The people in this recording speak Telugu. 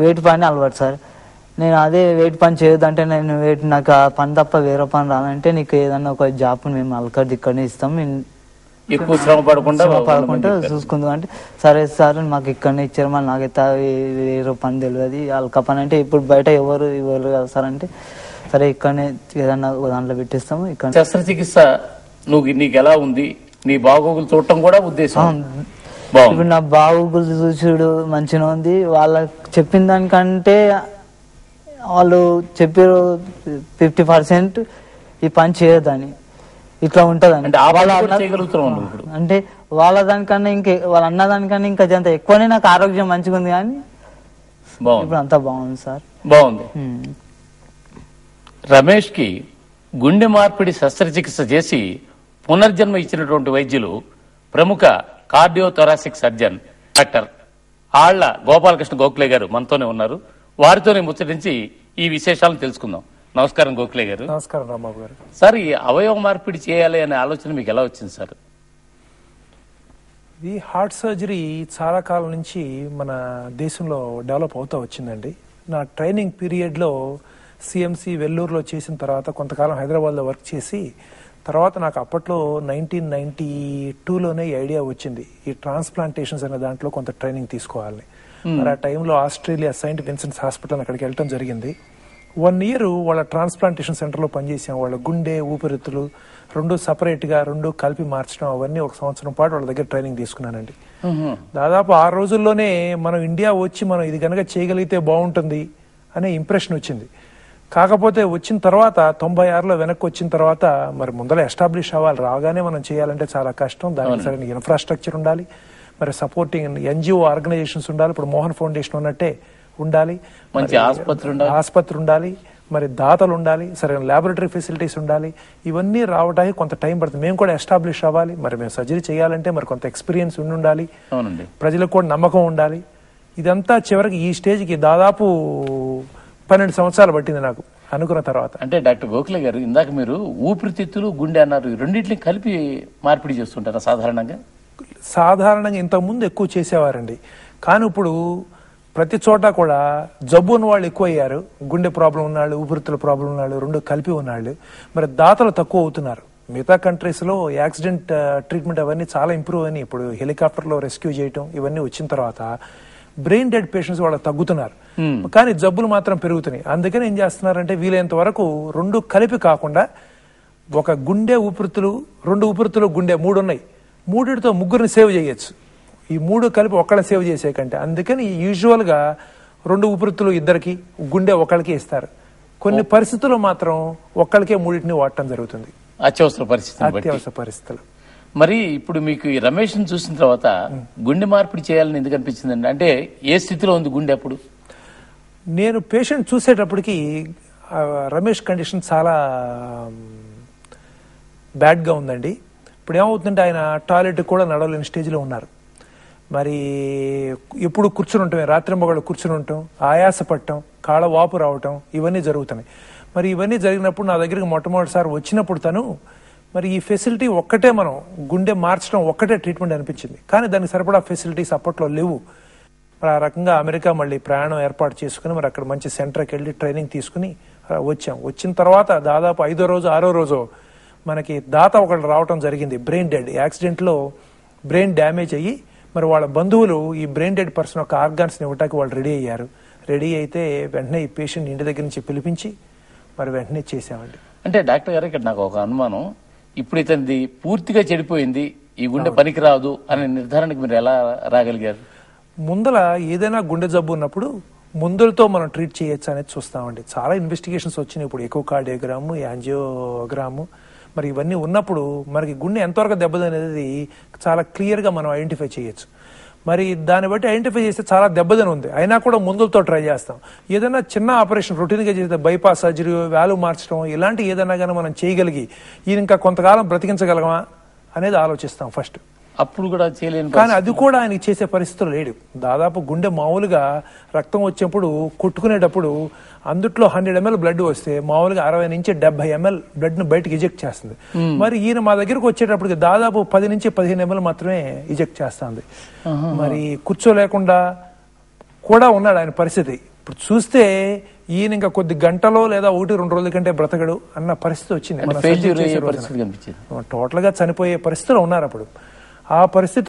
వెయిట్ పని అలవాటు సార్. నేను అదే వెయిట్ పని చేయొద్దంటే నేను నాకు ఆ పని తప్ప వేరే పని రానంటే నీకు ఏదన్నా ఒక జాబ్ మేము అలకడి ఇక్కడనే ఇస్తాం, ఎక్కువ శ్రమ పడకుండా చూసుకుందాం అంటే సరే సార్ మాకు ఇక్కడనే ఇచ్చారు, మళ్ళీ నాకైతే వేరే పని తెలియదు అల్క పని అంటే ఇప్పుడు బయట ఎవరు కదా సార్ అంటే సరే ఇక్కడనే ఏదన్నా దాంట్లో పెట్టిస్తాము. ఇక్కడ శస్త్రచికిత్స నీకు ఎలా ఉంది, నీ బాగోగులు చూడటం కూడా ఉద్దేశం? ఇప్పుడు నా బాగోగులు చూసుడు మంచిగా ఉంది. వాళ్ళకి చెప్పిన దానికంటే వాళ్ళు చెప్పారు 50% ఈ పని చేయొద్దని, ఇట్లా ఉంటదని. అంటే వాళ్ళ దానికన్నా వాళ్ళు అన్న దానికన్నా ఇంకా అంత ఎక్కువనే నాకు ఆరోగ్యం మంచిగా ఉంది, కానీ ఇప్పుడు అంతా బాగుంది సార్. బాగుంది. రమేష్ కి గుండె మార్పిడి శస్త్రచికిత్స చేసి పునర్జన్మ ఇచ్చినటువంటి వైద్యులు ప్రముఖ కార్డియోథొరాసిక్ సర్జన్ డాక్టర్ ఆళ్ల గోపాలకృష్ణ గోఖలే గారు మనతోనే ఉన్నారు. వారితోనే ముచ్చటించి ఈ విశేషాలను తెలుసుకుందాం. నమస్కారం గోఖలే గారు. నమస్కారం రాంబాబు గారు. సార్, ఈ అవయవ మార్పిడి చేయాలి అనే ఆలోచన మీకు ఎలా వచ్చింది సార్? ఈ హార్ట్ సర్జరీ చాలా కాలం నుంచి మన దేశంలో డెవలప్ అవుతూ వచ్చిందండి. నా ట్రైనింగ్ పీరియడ్లో సిఎంసి వెల్లూరులో చేసిన తర్వాత కొంతకాలం హైదరాబాద్లో వర్క్ చేసి తర్వాత నాకు అప్పట్లో 1992లోనే ఈ ఐడియా వచ్చింది, ఈ ట్రాన్స్ప్లాంటేషన్స్ అనే దాంట్లో కొంత ట్రైనింగ్ తీసుకోవాలని. మరి ఆ టైంలో ఆస్ట్రేలియా సెయింట్ విన్సెంట్స్ హాస్పిటల్ అక్కడికి వెళ్ళటం జరిగింది. 1 year వాళ్ళ ట్రాన్స్ప్లాంటేషన్ సెంటర్లో పనిచేసాం. వాళ్ళ గుండె ఊపిరితిత్తులు రెండు సపరేట్గా రెండు కలిపి మార్చడం అవన్నీ 1 సంవత్సరం పాటు వాళ్ళ దగ్గర ట్రైనింగ్ తీసుకున్నానండి. దాదాపు 6 రోజుల్లోనే మనం ఇండియా వచ్చి మనం ఇది కనుక చేయగలిగితే బాగుంటుంది అనే ఇంప్రెషన్ వచ్చింది. కాకపోతే వచ్చిన తర్వాత 96లో వెనక్కి వచ్చిన తర్వాత మరి ముందర ఎస్టాబ్లిష్ అవ్వాలి, రాగానే మనం చేయాలంటే చాలా కష్టం. దానికి సరైన ఇన్ఫ్రాస్ట్రక్చర్ ఉండాలి, మరి సపోర్టింగ్ ఎన్జిఓ ఆర్గనైజేషన్స్ ఉండాలి, ఇప్పుడు మోహన్ ఫౌండేషన్ ఉన్నట్టే ఉండాలి, మంచి ఆసుపత్రి ఉండాలి, మరి దాతలు ఉండాలి, సరైన ల్యాబొరేటరీ ఫెసిలిటీస్ ఉండాలి. ఇవన్నీ రావడానికి కొంత టైం పడుతుంది. మేము కూడా ఎస్టాబ్లిష్ అవ్వాలి, మరి మేము సర్జరీ చేయాలంటే మరి కొంత ఎక్స్పీరియన్స్ ఉండాలి, ప్రజలకు కూడా నమ్మకం ఉండాలి. ఇదంతా చివరికి ఈ స్టేజ్కి దాదాపు 12 సంవత్సరాలు పట్టింది నాకు అనుకున్న తర్వాత. అంటే డాక్టర్ గోఖలే గారు, ఇందాక మీరు ఊపిరితిత్తులు గుండె అన్నారు, రెండింటిని కలిపి మార్పిడి చేస్తుంటారా సాధారణంగా? సాధారణంగా ఇంతకుముందు ఎక్కువ చేసేవారండి, కానీ ఇప్పుడు ప్రతి చోట కూడా జబ్బు ఉన్న వాళ్ళు ఎక్కువ అయ్యారు. గుండె ప్రాబ్లం ఉన్నాళ్ళు, ఊపిరితిత్తుల ప్రాబ్లం ఉన్నాళ్ళు, రెండు కలిపి ఉన్నాళ్ళు. మరి దాతలు తక్కువ అవుతున్నారు. మిగతా కంట్రీస్లో యాక్సిడెంట్ ట్రీట్మెంట్ అవన్నీ చాలా ఇంప్రూవ్ అయినాయి. ఇప్పుడు హెలికాప్టర్లో రెస్క్యూ చేయటం ఇవన్నీ వచ్చిన తర్వాత బ్రెయిన్ డెడ్ పేషెంట్స్ వాళ్ళకి తగ్గుతున్నారు, కానీ జబ్బులు మాత్రం పెరుగుతున్నాయి. అందుకని ఏం చేస్తున్నారంటే వీలైనంత వరకు రెండు కలిపి కాకుండా ఒక గుండె ఊపిరితిత్తులు, రెండు ఊపిరితిత్తులు గుండె 3 ఉన్నాయి, 3తో 3 సేవ్ చేయొచ్చు. ఈ 3 కలిపి ఒక్కళ్ళని సేవ్ చేసే కంటే అందుకని యూజువల్ గా 2 ఊపిరితిత్తులు ఇద్దరికి, గుండె ఒకళ్ళకి ఇస్తారు. కొన్ని పరిస్థితుల్లో మాత్రం ఒక్కళ్ళకే 3టిని వాడటం జరుగుతుంది, అత్యవసర పరిస్థితులు. మరి ఇప్పుడు మీకు ఈ రమేష్ ని చూసిన తర్వాత గుండె మార్పిడి చేయాలని ఎందుకు అనిపించిందండి? అంటే ఏ స్థితిలో ఉంది గుండె అప్పుడు? నేను పేషెంట్ చూసేటప్పటికి రమేష్ కండిషన్ చాలా బ్యాడ్గా ఉందండి. ఇప్పుడు ఏమవుతుందంటే ఆయన టాయిలెట్ కూడా నడవలేని స్టేజ్లో ఉన్నారు. మరి ఎప్పుడు కూర్చుని ఉంటాం, రాత్రింబగళ్ళు కూర్చుని ఉంటాం, ఆయాస పట్టడం, కాళ్ళ వాపు రావటం ఇవన్నీ జరుగుతున్నాయి. మరి ఇవన్నీ జరిగినప్పుడు నా దగ్గరికి మొట్టమొదటిసారి వచ్చినప్పుడు తను మరి ఈ ఫెసిలిటీ ఒక్కటే, మనం గుండె మార్చడం ఒక్కటే ట్రీట్మెంట్ అనిపించింది, కానీ దానికి సరిపడా ఫెసిలిటీస్ అప్పట్లో లేవు. మరి ఆ రకంగా అమెరికా మళ్ళీ ప్రయాణం ఏర్పాటు చేసుకుని మరి అక్కడ మంచి సెంటర్కి వెళ్ళి ట్రైనింగ్ తీసుకుని వచ్చాం. వచ్చిన తర్వాత దాదాపు 5వ రోజు 6వ రోజు మనకి దాత ఒకళ్ళు రావటం జరిగింది. బ్రెయిన్ డెడ్ యాక్సిడెంట్లో బ్రెయిన్ డ్యామేజ్ అయ్యి మరి వాళ్ళ బంధువులు ఈ బ్రెయిన్ డెడ్ పర్సన్ యొక్క ఆర్గాన్స్ని ఇవ్వటానికి వాళ్ళు రెడీ అయ్యారు. రెడీ అయితే వెంటనే ఈ పేషెంట్ ఇంటి దగ్గర నుంచి పిలిపించి మరి వెంటనే చేసామండి. అంటే డాక్టర్ గారు, ఇక్కడ నాకు ఒక అనుమానం, ఇప్పుడు ఇతనిది పూర్తిగా చెడిపోయింది, ఈ గుండె పనికిరాదు అనే నిర్ధారణకు మీరు ఎలా రాగలిగారు? ముందల ఏదైనా గుండె జబ్బు ఉన్నప్పుడు మందులతో మనం ట్రీట్ చేయొచ్చు అనేది చూస్తామండి. చాలా ఇన్వెస్టిగేషన్స్ వచ్చినాయి ఇప్పుడు, ఎకోకార్డియోగ్రాము, యాంజియోగ్రాము, మరి ఇవన్నీ ఉన్నప్పుడు మనకి గుండె ఎంతవరకు దెబ్బతినేది చాలా క్లియర్గా మనం ఐడెంటిఫై చేయొచ్చు. మరి దాన్ని బట్టి ఐడెంటిఫై చేస్తే చాలా దెబ్బతిని ఉంది, అయినా కూడా మందులతో ట్రై చేస్తాం. ఏదైనా చిన్న ఆపరేషన్ రొటీన్గా చేస్తే బైపాస్ సర్జరీ, వాల్వ్ మార్చడం ఇలాంటి ఏదైనా కానీ మనం చేయగలిగి ఈయన ఇంకా కొంతకాలం బ్రతికించగలమా అనేది ఆలోచిస్తాం ఫస్ట్. అప్పుడు కూడా చేయలేను, కానీ అది కూడా ఆయనకి చేసే పరిస్థితులు లేడు. దాదాపు గుండె మామూలుగా రక్తం వచ్చేప్పుడు కొట్టుకునేటప్పుడు అందుట్లో 100 ml బ్లడ్ వస్తే మామూలుగా 60 నుంచి 70 ml బ్లడ్ ను బయటకు ఇజెక్ట్ చేస్తుంది. మరి ఈయన మా దగ్గరకు వచ్చేటప్పటికి దాదాపు 10 నుంచి 15 ml మాత్రమే ఇజెక్ట్ చేస్తుంది. మరి కూర్చోలేకుండా కూడా ఉన్నాడు ఆయన పరిస్థితి. ఇప్పుడు చూస్తే ఈయన ఇంకా కొద్ది గంటలో లేదా 1-2 రోజుల కంటే బ్రతకడు అన్న పరిస్థితి వచ్చింది. టోటల్ గా చనిపోయే పరిస్థితిలో ఉన్నారు అప్పుడు. ఆ పరిస్థితి